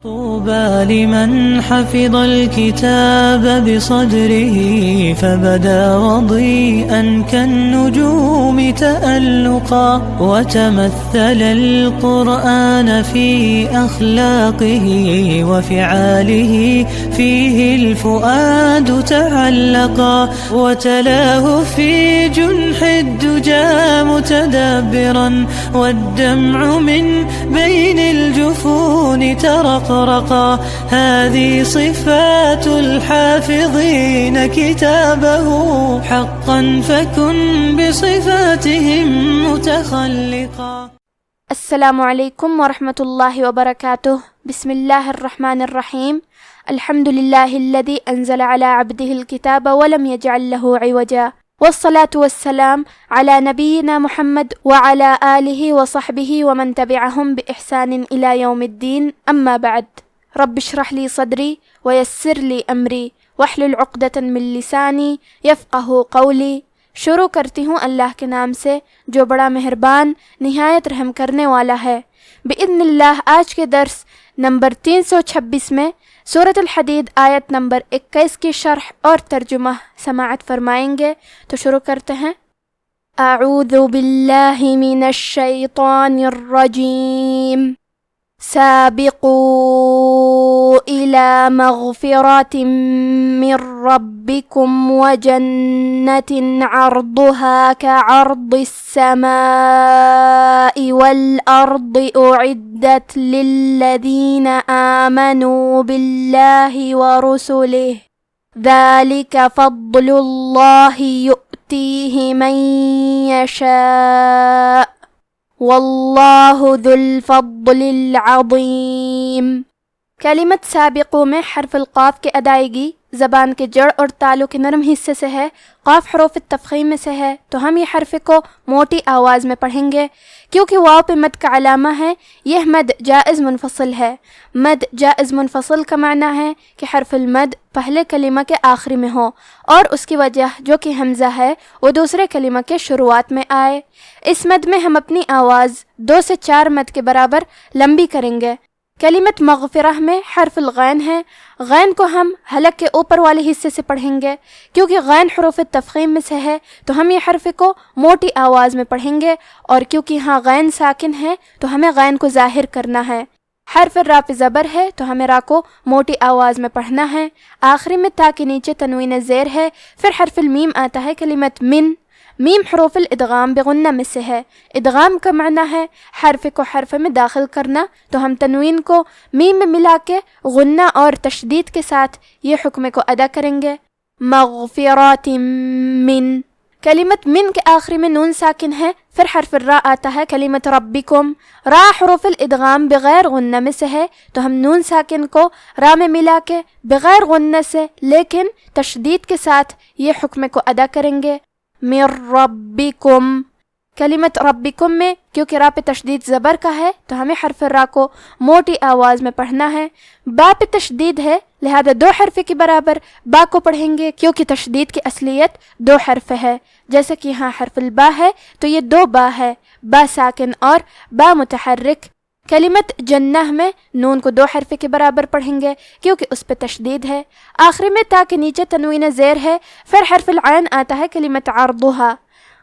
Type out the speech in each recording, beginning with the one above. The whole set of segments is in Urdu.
طوبى لمن حفظ الكتاب بصدره فبدا وضيئا كالنجوم تألقا وتمثل القرآن في أخلاقه وفعاله فيه الفؤاد تعلقا وتلاه في جنح الدجى متدبرا والدمع من بين الجفون ترقرقا هذه صفات الحافظين كتابه حقا فكن بصفاتهم متخلقا. السلام علیکم ورحمۃ اللہ وبرکاتہ. بسم اللہ الرحمن الرحیم. الحمد للہ الذی انزل علی عبدہ الکتاب ولم یجعل لہ عوجا والصلاة والسلام على نبینا محمد وعلى آلہ وصحبہ ومن تبعہم بإحسان إلى یوم الدین. اما بعد. رب اشرح لی صدری ویسر لی امری واحلل عقدۃ من لسانی یفقہوا قولی. شروع کرتی ہوں اللہ کے نام سے جو بڑا مہربان نہایت رحم کرنے والا ہے. بإذن اللہ آج کے درس نمبر 326 میں سورة الحديد آیت نمبر 21 کی شرح اور ترجمہ سماعت فرمائیں گے. تو شروع کرتے ہیں. اعوذ باللہ من الشیطان الرجیم. سابقوا إلى مغفرة من ربكم وجنة عرضها كعرض السماء والأرض أعدت للذين آمنوا بالله ورسله ذلك فضل الله يؤتيه من يشاء واللہ ذو الفضل العظیم. کلمت سابقو میں حرف القاف کے ادائیگی زبان کے جڑ اور تالو کے نرم حصے سے ہے. قاف حروف التفخیم میں سے ہے تو ہم یہ حرف کو موٹی آواز میں پڑھیں گے کیونکہ واو پہ مد کا علامہ ہے. یہ مد جائز منفصل ہے. مد جائز منفصل کا معنی ہے کہ حرف المد پہلے کلمہ کے آخری میں ہو اور اس کی وجہ جو کہ حمزہ ہے وہ دوسرے کلمہ کے شروعات میں آئے. اس مد میں ہم اپنی آواز 2 سے 4 مد کے برابر لمبی کریں گے. کلمت مغفرہ میں حرف الغین ہے. غین کو ہم حلق کے اوپر والے حصے سے پڑھیں گے کیونکہ غین حروف تفخیم میں سے ہے تو ہم یہ حرف کو موٹی آواز میں پڑھیں گے اور کیونکہ یہاں غین ساکن ہے تو ہمیں غین کو ظاہر کرنا ہے. حرف را پہ زبر ہے تو ہمیں را کو موٹی آواز میں پڑھنا ہے. آخری میں تا کے نیچے تنوین زیر ہے. پھر حرف المیم آتا ہے. کلمت من میم حروف الادغام بغنہ میں سے ہے. ادغام کا معنی ہے حرف کو حرف میں داخل کرنا تو ہم تنوین کو میم میں ملا کے غنہ اور تشدید کے ساتھ یہ حکم کو ادا کریں گے. مغفرات من. کلمت من کے آخری میں نون ساکن ہے. پھر حرف الراء آتا ہے. کلمت ربکم را حروف الادغام بغیر غنہ میں سے ہے تو ہم نون ساکن کو را میں ملا کے بغیر غنہ سے لیکن تشدید کے ساتھ یہ حکم کو ادا کریں گے. من ربکم. کلمت ربکم میں کیونکہ را پہ تشدید زبر کا ہے تو ہمیں حرف را کو موٹی آواز میں پڑھنا ہے. با پہ تشدید ہے لہذا 2 حرف کے برابر با کو پڑھیں گے کیونکہ تشدید کی اصلیت 2 حرف ہے. جیسے کہ یہاں حرف البا ہے تو یہ 2 با ہے. با ساکن اور با متحرک. کلمت جنہ میں نون کو 2 حرف کے برابر پڑھیں گے کیونکہ اس پہ تشدید ہے. آخری میں تا کے نیچے تنوین زیر ہے. پھر حرف العین آتا ہے. کلمت عرضها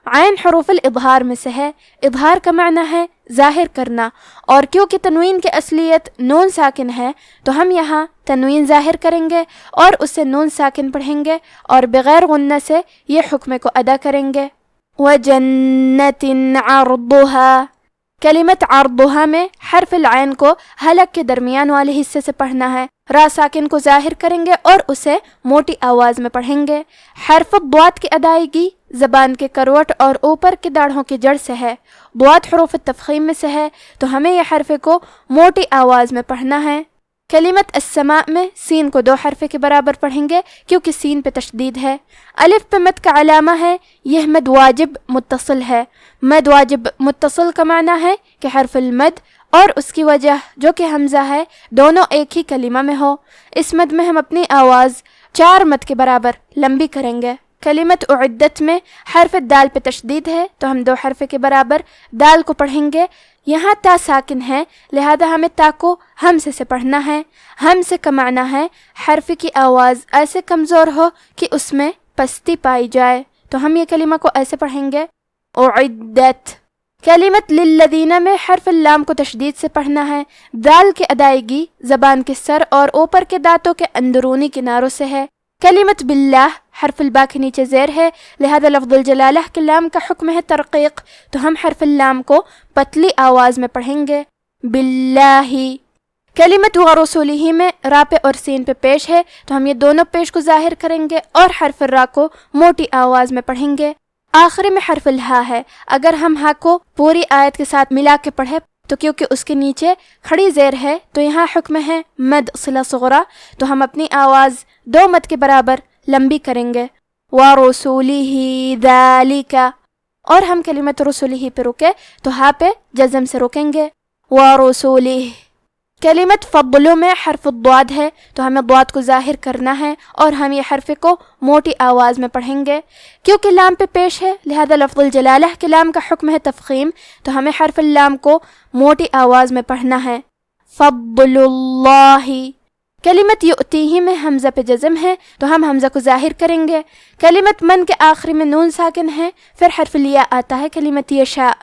عین حروف الاظہار میں سے ہے. اظہار کا معنی ہے ظاہر کرنا اور کیونکہ تنوین کی اصلیت نون ساکن ہے تو ہم یہاں تنوین ظاہر کریں گے اور اسے نون ساکن پڑھیں گے اور بغیر غنہ سے یہ حکم کو ادا کریں گے. وَجَنَّةٍ عَرْضُهَا. کلمت عرضها میں حرف العین کو حلق کے درمیان والے حصے سے پڑھنا ہے. را ساکن کو ظاہر کریں گے اور اسے موٹی آواز میں پڑھیں گے. حرف الضاد کی ادائیگی زبان کے کروٹ اور اوپر کے داڑھوں کی جڑ سے ہے. ضاد حروف التفخیم میں سے ہے تو ہمیں یہ حرف کو موٹی آواز میں پڑھنا ہے. کلمت السماء میں سین کو 2 حرف کے برابر پڑھیں گے کیونکہ سین پہ تشدید ہے. الف پہ مد کا علامہ ہے. یہ مد واجب متصل ہے. مد واجب متصل کا معنی ہے کہ حرف المد اور اس کی وجہ جو کہ حمزہ ہے دونوں ایک ہی کلمہ میں ہو. اس مد میں ہم اپنی آواز 4 مد کے برابر لمبی کریں گے. کلمت اعدت میں حرف دال پہ تشدید ہے تو ہم 2 حرف کے برابر دال کو پڑھیں گے. یہاں تا ساکن ہے، لہذا ہمیں تا کو ہمزے سے پڑھنا ہے۔ ہمزے کا معنی ہے حرف کی آواز ایسے کمزور ہو کہ اس میں پستی پائی جائے، تو ہم یہ کلمہ کو ایسے پڑھیں گے اعدت۔ کلمت للذین میں حرف اللام کو تشدید سے پڑھنا ہے۔ دال کی ادائیگی زبان کے سر اور اوپر کے دانتوں کے اندرونی کناروں سے ہے۔ کلمت باللہ حرف البا کے نیچے زیر ہے، لہذا لفظ الجلالہ کے لام کا حکم ہے ترقیق، تو ہم حرف اللام کو پتلی آواز میں پڑھیں گے باللہ۔ کلمت ورسولہ میں را پہ اور سین پہ پیش ہے، تو ہم یہ دونوں پیش کو ظاہر کریں گے اور حرف را کو موٹی آواز میں پڑھیں گے۔ آخری میں حرف الہا ہے، اگر ہم ہا کو پوری آیت کے ساتھ ملا کے پڑھیں تو کیونکہ اس کے نیچے کھڑی زیر ہے تو یہاں حکم ہے مد صلہ صغرا، تو ہم اپنی آواز 2 مد کے برابر لمبی کریں گے وَرُسُولِهِ ذَلِكَ، اور ہم کلمت رسولہ پہ رکے تو ہا پہ جزم سے رکیں گے وَرُسُولِهِ۔ کلمت فضل میں حرف الضاد ہے، تو ہمیں ضاد کو ظاہر کرنا ہے اور ہم یہ حرف کو موٹی آواز میں پڑھیں گے۔ کیونکہ لام پہ پیش ہے لہذا لفظ الجلالہ کے لام کا حکم ہے تفخیم، تو ہمیں حرف اللام کو موٹی آواز میں پڑھنا ہے فضل اللہ۔ کلمت یؤتیہ میں حمزہ پہ جزم ہے، تو ہم حمزہ کو ظاہر کریں گے۔ کلمت من کے آخری میں نون ساکن ہے، پھر حرف الیا آتا ہے۔ کلمت یشاء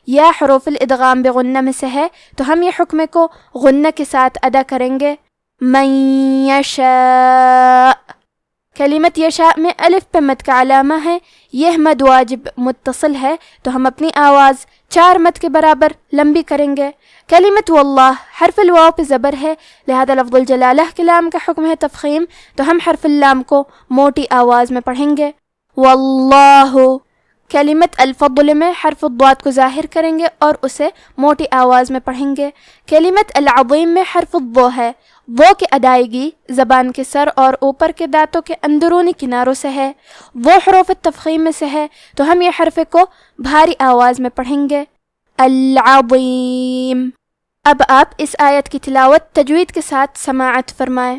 یا حروف الادغام بغنہ میں سے ہے، تو ہم یہ حکم کو غنہ کے ساتھ ادا کریں گے من یشاء۔ کلمت یشاء میں الف پہ مد کا علامہ ہے، یہ مد واجب متصل ہے، تو ہم اپنی آواز 4 مد کے برابر لمبی کریں گے۔ کلمت واللہ حرف الواو پہ زبر ہے، لہذا لفظ الجلالہ کے لام کا حکم ہے تفخیم، تو ہم حرف اللام کو موٹی آواز میں پڑھیں گے واللہ۔ کلمت الفضل میں حرف الضاد کو ظاہر کریں گے اور اسے موٹی آواز میں پڑھیں گے۔ کلمت العظیم میں حرف الضو ہے، وہ کی ادائیگی زبان کے سر اور اوپر کے دانتوں کے اندرونی کناروں سے ہے، وہ حروف تفخیم میں سے ہے، تو ہم یہ حرف کو بھاری آواز میں پڑھیں گے العظیم۔ اب آپ اس آیت کی تلاوت تجوید کے ساتھ سماعت فرمائیں۔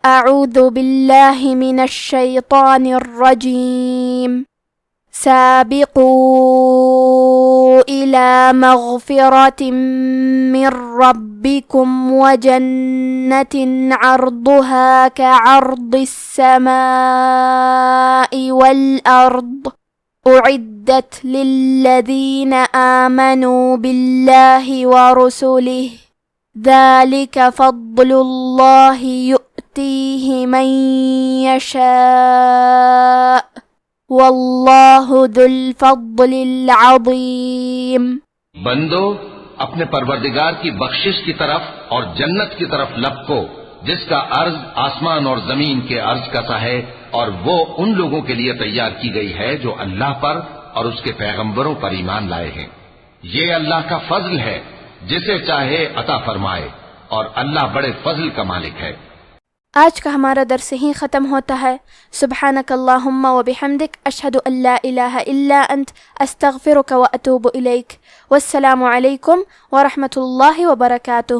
اعوذ باللہ من الشیطان الرجیم، سابقوا إلى مغفرة من ربكم وجنة عرضها كعرض السماء والأرض أعدت للذين آمنوا بالله ورسله ذلك فضل الله يؤتيه من يشاء واللہ ذو الفضل العظیم۔ بندو اپنے پروردگار کی بخشش کی طرف اور جنت کی طرف لپکو جس کا عرض آسمان اور زمین کے عرض کا سا ہے، اور وہ ان لوگوں کے لیے تیار کی گئی ہے جو اللہ پر اور اس کے پیغمبروں پر ایمان لائے ہیں۔ یہ اللہ کا فضل ہے، جسے چاہے عطا فرمائے، اور اللہ بڑے فضل کا مالک ہے۔ آج کا ہمارا درس ہی ختم ہوتا ہے۔ سبحانک اللہم و بحمدک، اشہد ان لا الہ الا انت، استغفرک و اتوب الیک۔ والسلام علیکم ورحمۃ اللہ وبرکاتہ۔